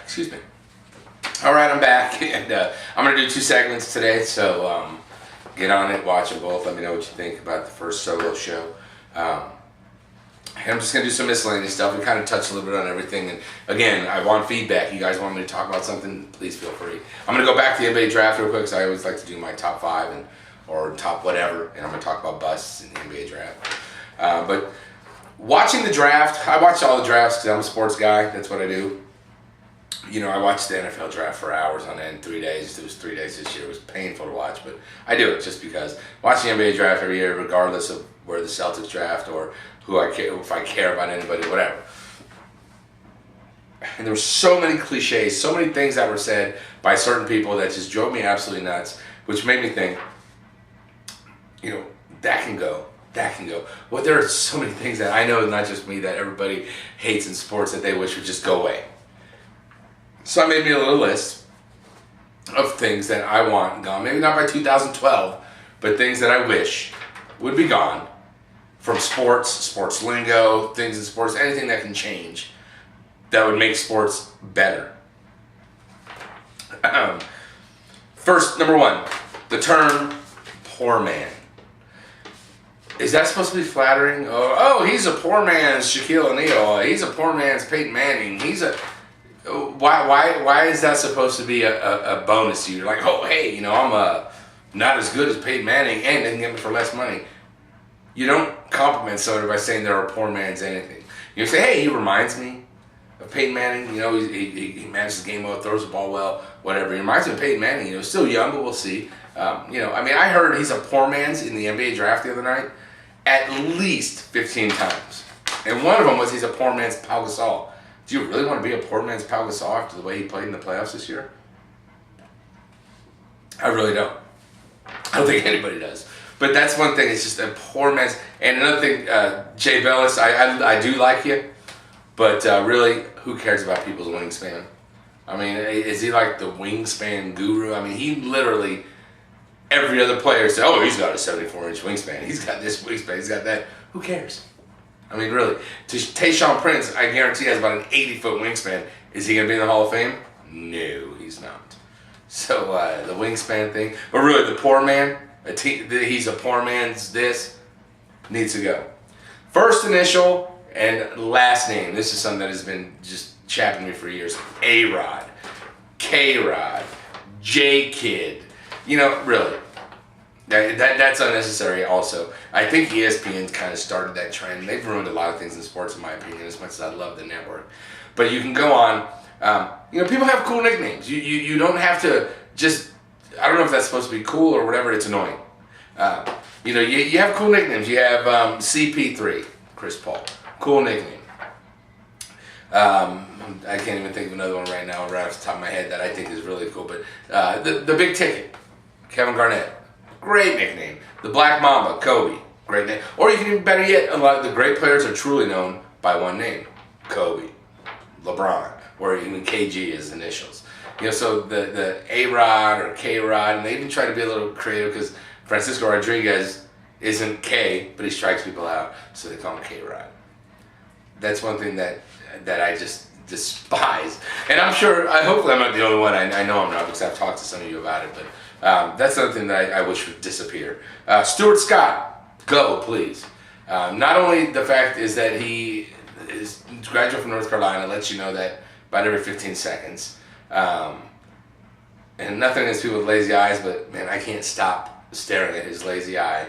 Excuse me. All right, I'm back, and I'm going to do 2 segments today, so get on it, watch them both. Let me know what you think about the first solo show. And I'm just going to do some miscellaneous stuff. We kind of touched a little bit on everything, and again, I want feedback. You guys want me to talk about something, please feel free. I'm going to go back to the NBA draft real quick, because I always like to do my top 5 or top whatever, and I'm going to talk about busts in the NBA draft. But watching the draft, I watched all the drafts because I'm a sports guy. That's what I do. You know, I watched the NFL draft for hours on end, 3 days. It was 3 days this year. It was painful to watch, but I do it just because. Watching the NBA draft every year, regardless of where the Celtics draft or who I care, if I care about anybody, whatever. And there were so many cliches, so many things that were said by certain people that just drove me absolutely nuts, which made me think, you know, that can go. That can go. Well, there are so many things that I know, not just me, that everybody hates in sports that they wish would just go away. So I made me a little list of things that I want gone. Maybe not by 2012, but things that I wish would be gone from sports, sports lingo, things in sports, anything that can change that would make sports better. First, number 1, the term poor man. Is that supposed to be flattering? Oh, he's a poor man's Shaquille O'Neal. He's a poor man's Peyton Manning. Why is that supposed to be a bonus to you? You're like, oh, hey, you know, I'm not as good as Peyton Manning and they can get me for less money. You don't compliment somebody by saying they're a poor man's anything. You say, hey, he reminds me of Peyton Manning. You know, he manages the game well, throws the ball well, whatever. He reminds me of Peyton Manning. You know, still young, but we'll see. You know, I mean, I heard he's a poor man's in the NBA draft the other night at least 15 times. And one of them was he's a poor man's Pau Gasol. Do you really want to be a poor man's Pau Gasol after the way he played in the playoffs this year? I really don't. I don't think anybody does. But that's one thing. It's just a poor man's. And another thing, Jay Bellis, I do like you, but really, who cares about people's wingspan? I mean, is he like the wingspan guru? I mean, he literally, every other player said, oh, he's got a 74-inch wingspan. He's got this wingspan. He's got that. Who cares? I mean, really. Tayshaun Prince, I guarantee, has about an 80-foot wingspan. Is he going to be in the Hall of Fame? No, he's not. So, the wingspan thing. But really, the poor man, he's a poor man's this, needs to go. First initial and last name. This is something that has been just chapping me for years. A-Rod, K-Rod, J-Kid. You know, really. That's unnecessary also. I think ESPN kind of started that trend. They've ruined a lot of things in sports, in my opinion, as much as I love the network. But you can go on. You know, people have cool nicknames. You don't have to just, I don't know if that's supposed to be cool or whatever, it's annoying. You know, you have cool nicknames. You have CP3, Chris Paul. Cool nickname. I can't even think of another one right now right off the top of my head that I think is really cool. But the Big Ticket, Kevin Garnett. Great nickname. The Black Mamba, Kobe. Great name. Or you can even better yet, a lot of the great players are truly known by one name. Kobe. LeBron. Or even KG as initials. You know, so the A-Rod or K-Rod, and they even try to be a little creative because Francisco Rodriguez isn't K, but he strikes people out, so they call him K-Rod. That's one thing that I just despise. And I'm sure, hopefully I'm not the only one. I know I'm not because I've talked to some of you about it, but that's something that I wish would disappear. Stuart Scott, go please. Not only the fact is that he is graduate from North Carolina, lets you know that about every 15 seconds. And nothing against people with lazy eyes, but man, I can't stop staring at his lazy eye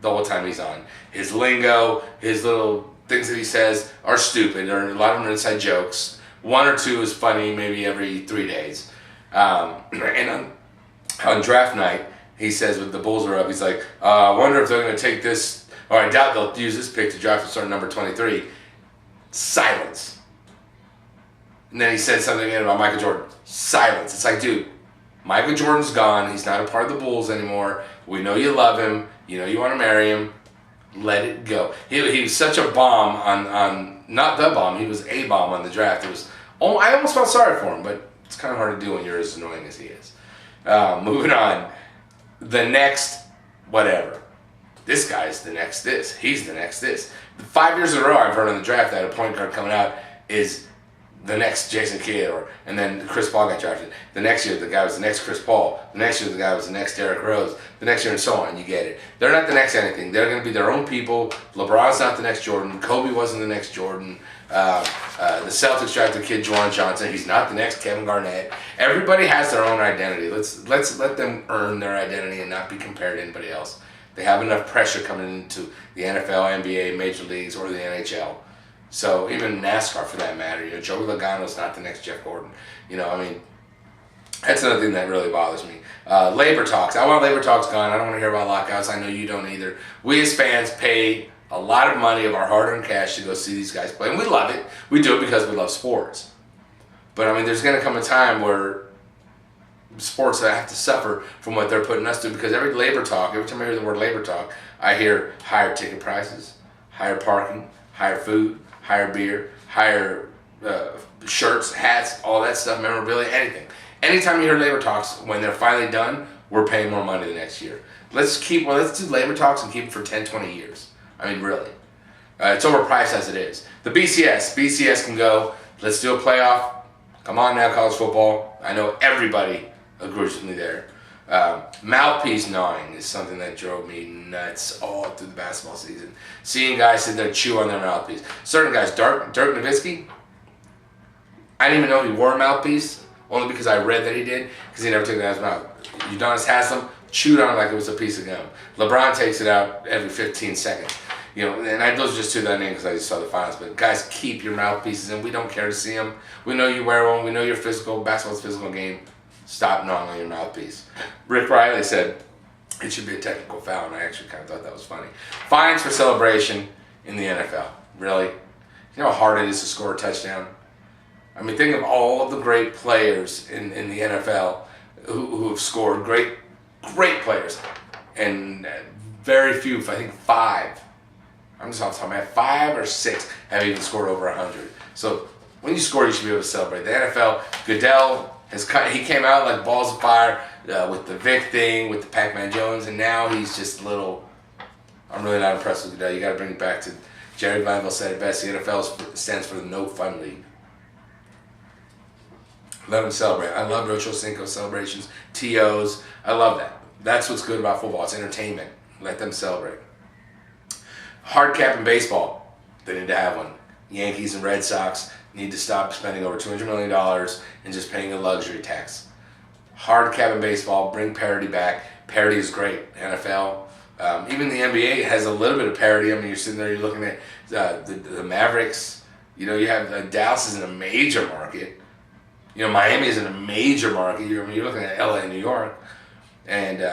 the whole time he's on. His lingo, his little things that he says are stupid, or a lot of them are inside jokes. 1 or 2 is funny maybe every 3 days. And on draft night, he says when the Bulls are up, he's like, I wonder if they're going to take this, or I doubt they'll use this pick to draft a certain number 23. Silence. And then he said something again about Michael Jordan. Silence. It's like, dude, Michael Jordan's gone. He's not a part of the Bulls anymore. We know you love him. You know you want to marry him. Let it go. He was such a bomb on not the bomb, he was a bomb on the draft. I almost felt sorry for him, but it's kind of hard to do when you're as annoying as he is. Moving on. The next whatever. This guy's the next this. He's the next this. The 5 years in a row I've heard on the draft that a point guard coming out is the next Jason Kidd, and then Chris Paul got drafted. The next year, the guy was the next Chris Paul. The next year, the guy was the next Derrick Rose. The next year, and so on. You get it. They're not the next anything. They're going to be their own people. LeBron's not the next Jordan. Kobe wasn't the next Jordan. The Celtics drafted kid Juwan Johnson. He's not the next Kevin Garnett. Everybody has their own identity. Let's let them earn their identity and not be compared to anybody else. They have enough pressure coming into the NFL, NBA, Major Leagues, or the NHL. So even NASCAR, for that matter, Joey Logano's not the next Jeff Gordon. That's another thing that really bothers me. Labor talks. I want labor talks gone. I don't want to hear about lockouts. I know you don't either. We as fans pay a lot of money of our hard-earned cash to go see these guys play, and we love it. We do it because we love sports. But there's going to come a time where sports have to suffer from what they're putting us through, because every time I hear the word labor talk, I hear higher ticket prices, higher parking, higher food, higher beer, higher shirts, hats, all that stuff, memorabilia, anything. Anytime you hear labor talks, when they're finally done, we're paying more money the next year. Let's do labor talks and keep it for 10, 20 years. Really. It's overpriced as it is. The BCS can go. Let's do a playoff. Come on now, college football. I know everybody agrees with me there. Mouthpiece gnawing is something that drove me nuts all through the basketball season. Seeing guys sit there chew on their mouthpiece. Certain guys, Dirk Nowitzki, I didn't even know he wore a mouthpiece, only because I read that he did, because he never took it out of his mouth. Udonis Haslem chewed on it like it was a piece of gum. LeBron takes it out every 15 seconds. Those are just two that I named because I just saw the finals. But guys, keep your mouthpieces in. We don't care to see them. We know you wear one. We know you're physical. Basketball's a physical game. Stop gnawing on your mouthpiece. Rick Riley said it should be a technical foul, and I actually kind of thought that was funny. Fines for celebration in the NFL. Really? You know how hard it is to score a touchdown? Think of all of the great players in the NFL who have scored, great players, and very few, I think 5. I'm just off the top of my head, 5 or 6 have even scored over 100. So when you score, you should be able to celebrate. The NFL, Goodell he came out like balls of fire with the Vic thing, with the Pac-Man Jones, and now he's just a little. I'm really not impressed with Goodell. You got to bring it back to Jerry Glanville said it best. The NFL stands for the No Fun League. Let them celebrate. I love Ocho Cinco celebrations, TOs. I love that. That's what's good about football. It's entertainment. Let them celebrate. Hard cap in baseball. They need to have one. Yankees and Red Sox need to stop spending over $200 million and just paying a luxury tax. Hard cap in baseball. Bring parity back. Parity is great. NFL. Even the NBA has a little bit of parity. You're sitting there, you're looking at the Mavericks. You have Dallas is in a major market. Miami is in a major market. You're looking at LA and New York. And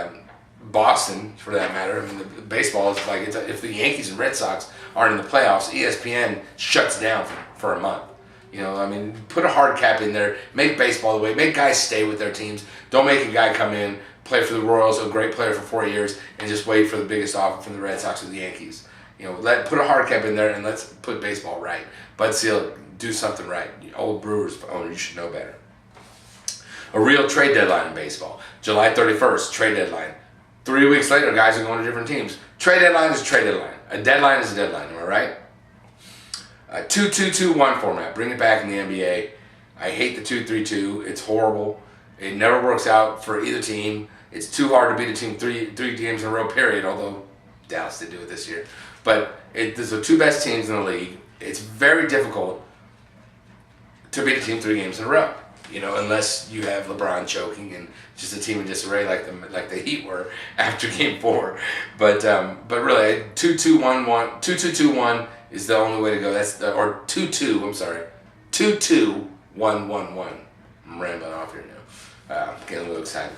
Boston, for that matter. The baseball is like, if the Yankees and Red Sox aren't in the playoffs, ESPN shuts down for a month. Put a hard cap in there. Make baseball the way. Make guys stay with their teams. Don't make a guy come in, play for the Royals, a great player for 4 years, and just wait for the biggest offer from the Red Sox or the Yankees. Put a hard cap in there and let's put baseball right. Bud Selig, do something right. Old Brewers owner, you should know better. A real trade deadline in baseball. July 31st, trade deadline. 3 weeks later, guys are going to different teams. Trade deadline is a trade deadline. A deadline is a deadline, am I right? 2-2-2-1 format. Bring it back in the NBA. I hate the 2-3-2. It's horrible. It never works out for either team. It's too hard to beat a team three games in a row, period, although Dallas did do it this year. But there's the two best teams in the league. It's very difficult to beat a team 3 games in a row, unless you have LeBron choking and just a team in disarray like the Heat were after Game 4. But really, 2-2-1-1, 2-2-2-1 is the only way to go. Or 2-2. I'm sorry, 2-2-1-1-1. I'm rambling off here now. Getting a little excited.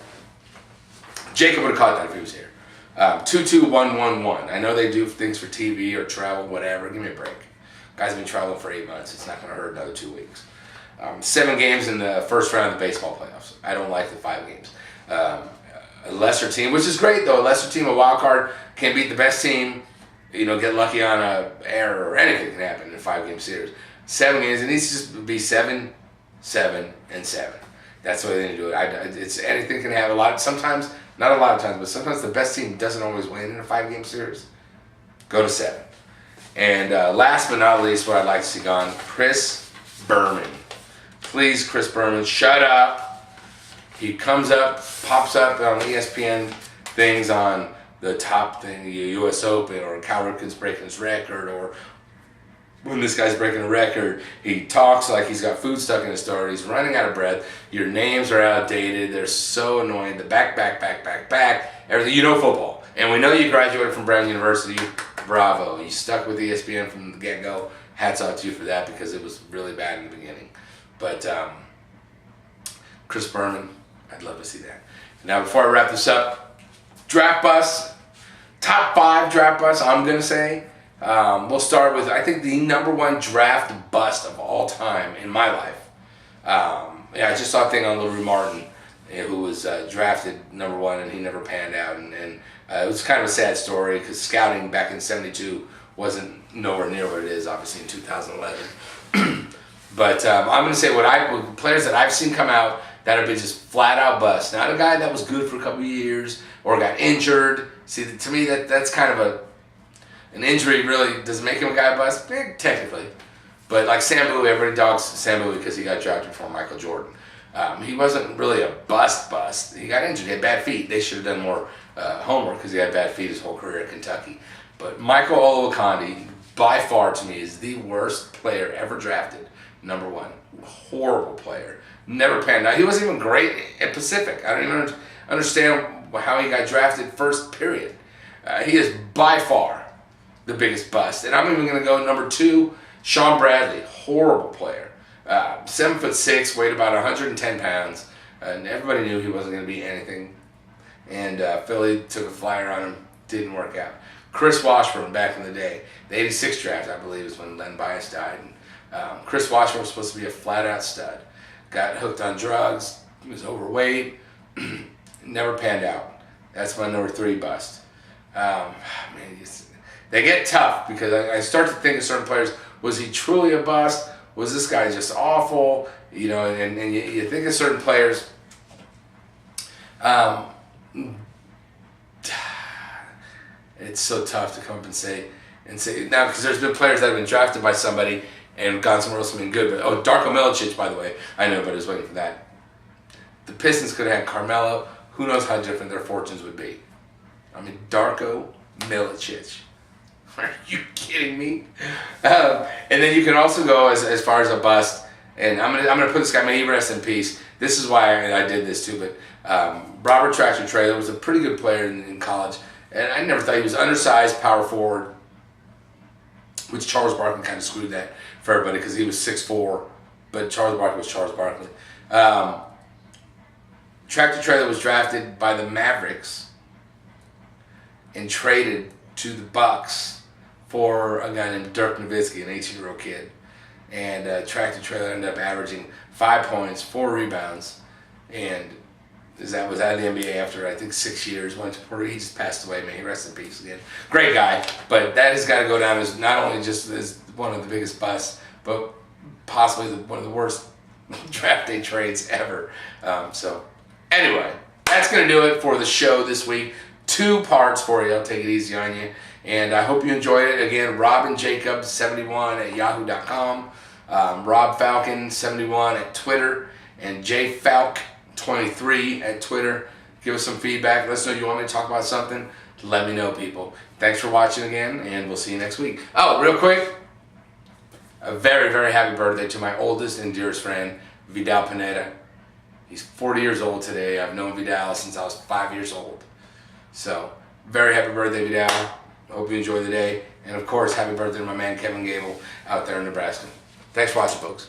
Jacob would have caught that if he was here. 2-2-1-1-1. I know they do things for TV or travel, whatever. Give me a break. Guys have been traveling for 8 months. It's not going to hurt another 2 weeks. 7 games in the first round of the baseball playoffs. I don't like the 5 games. A lesser team, which is great though. A lesser team, a wild card, can beat the best team. Get lucky on a error or anything can happen in a 5-game series. 7 games. It needs to just be 7, 7, and 7. That's the way they need to do it. It's anything can happen. Sometimes, not a lot of times, but sometimes the best team doesn't always win in a 5-game series. Go to 7. And last but not least, what I'd like to see gone, Chris Berman. please, Chris Berman, shut up. He comes up, pops up on ESPN things on the top thing, the U.S. Open, or Cal Ripken's breaking his record, or when this guy's breaking a record, he talks like he's got food stuck in his throat. He's running out of breath. Your names are outdated. They're so annoying. The back, everything. You know football. And we know you graduated from Brown University. Bravo. You stuck with ESPN from the get-go. Hats off to you for that, because it was really bad in the beginning. But Chris Berman, I'd love to see that. Now, before I wrap this up, draft bust. Top 5 draft busts, I'm going to say. We'll start with, I think, the number 1 draft bust of all time in my life. I just saw a thing on LaRue Martin, who was drafted number 1, and he never panned out. And it was kind of a sad story, because scouting back in '72 wasn't nowhere near what it is, obviously, in 2011. But I'm going to say players that I've seen come out that have been just flat out bust. Not a guy that was good for a couple of years or got injured. See, to me, that's kind of an injury really doesn't make him a guy bust, technically. But like Sam Bowie, everybody dogs Sam Bowie because he got drafted before Michael Jordan. He wasn't really a bust. He got injured. He had bad feet. They should have done more homework, because he had bad feet his whole career at Kentucky. But Michael Olowokandi, by far to me, is the worst player ever drafted. Number 1. Horrible player. Never panned out. He wasn't even great at Pacific. I don't even understand how he got drafted first, period. He is by far the biggest bust. And I'm even going to go number 2, Sean Bradley. Horrible player. 7'6", weighed about 110 pounds. And everybody knew he wasn't going to be anything. And Philly took a flyer on him. Didn't work out. Chris Washburn, back in the day. The 86 draft, I believe, is when Len Bias died. And, Chris Washburn was supposed to be a flat-out stud. Got hooked on drugs. He was overweight. Never panned out. That's my number 3 bust. They get tough, because I start to think of certain players. Was he truly a bust? Was this guy just awful? You know, and you think of certain players. It's so tough to come up and say now, because there's been players that have been drafted by somebody and gone somewhere else and been good. But Darko Milicic, by the way, I know, but I was waiting for that. The Pistons could have had Carmelo. Who knows how different their fortunes would be? I mean, Darko Milicic. Are you kidding me? And then you can also go as far as a bust. And I'm gonna put this guy, may he rest in peace. This is why I did this too. But Robert Tractor Trailer was a pretty good player in college, and I never thought he was undersized power forward, which Charles Barkley kind of screwed that for everybody, because he was 6'4", but Charles Barkley was Charles Barkley. Tractor Trailer was drafted by the Mavericks and traded to the Bucks for a guy named Dirk Nowitzki, an 18-year-old kid. And Tractor Trailer ended up averaging 5 points, 4 rebounds, and that was out of the NBA after, I think, 6 years. Went to Puerto Rico. He just passed away, man. He rest in peace again. Great guy, but that has got to go down as not only just as one of the biggest busts, but possibly one of the worst draft day trades ever. So anyway, that's going to do it for the show this week. 2 parts for you. I'll take it easy on you. And I hope you enjoyed it. Again, Robin Jacob 71 at yahoo.com, Rob Falcon 71 at Twitter, and JFalc23 at Twitter. Give us some feedback. Let us know you want me to talk about something. Let me know, people. Thanks for watching again, and we'll see you next week. Oh, real quick, a very, very happy birthday to my oldest and dearest friend, Vidal Pineda. He's 40 years old today. I've known Vidal since I was 5 years old. So, very happy birthday, Vidal. I hope you enjoy the day. And of course, happy birthday to my man Kevin Gable out there in Nebraska. Thanks for watching, folks.